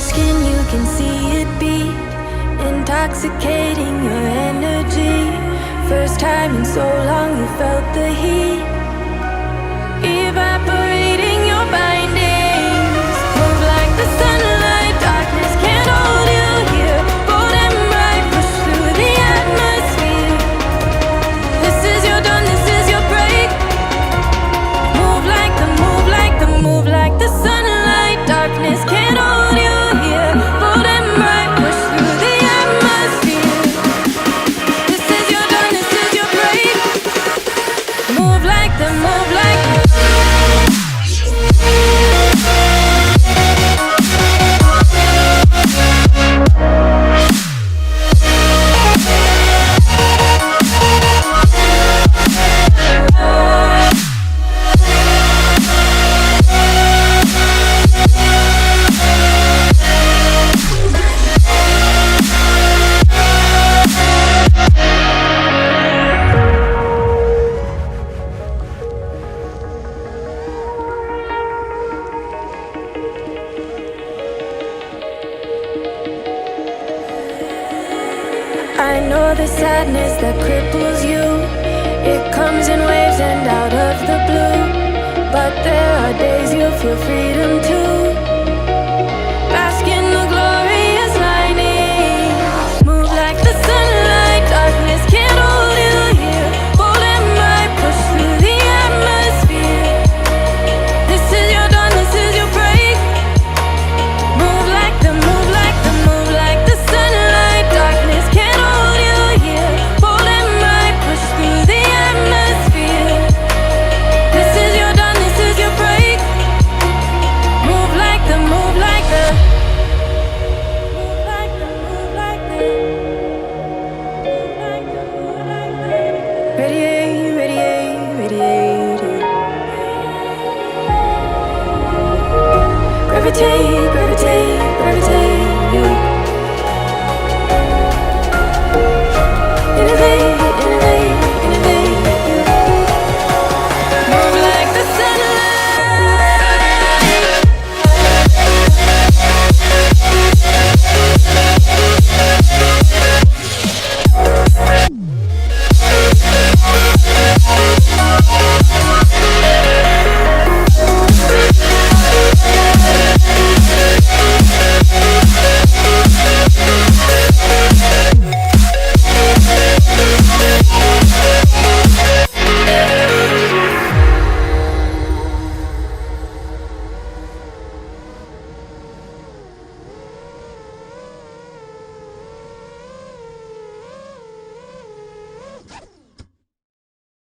skin, you can see it beat, intoxicating your energy. First time in so long you felt the heat, evaporating your bindings. Move like the sunlight, darkness can't hold you here. Bold and bright, push through the atmosphere. This is your dawn, this is your break. Move like the, move like the, move like the sunlight, darkness can't hold you here. Bold and bright, push through the atmosphere. This is your dawn, this is your break. Move like the, move like the. I know the sadness that cripples you. It comes in waves and out of the blue. But there are days you feel freedom too. Bask in the glorious lightning. Move like the sunlight, darkness can't hold you here. Bold and bright, push through the atmosphere. This is your dawn, this is your break. Move like the, move like the, move like the sunlight, darkness can't hold you here. Bold and bright, push through the atmosphere. This is your dawn, this is your break. Move like the, move like the, move like the, move like the, move like the, move like the. Radiate, radiate, radiate. Gravitate, gravitate.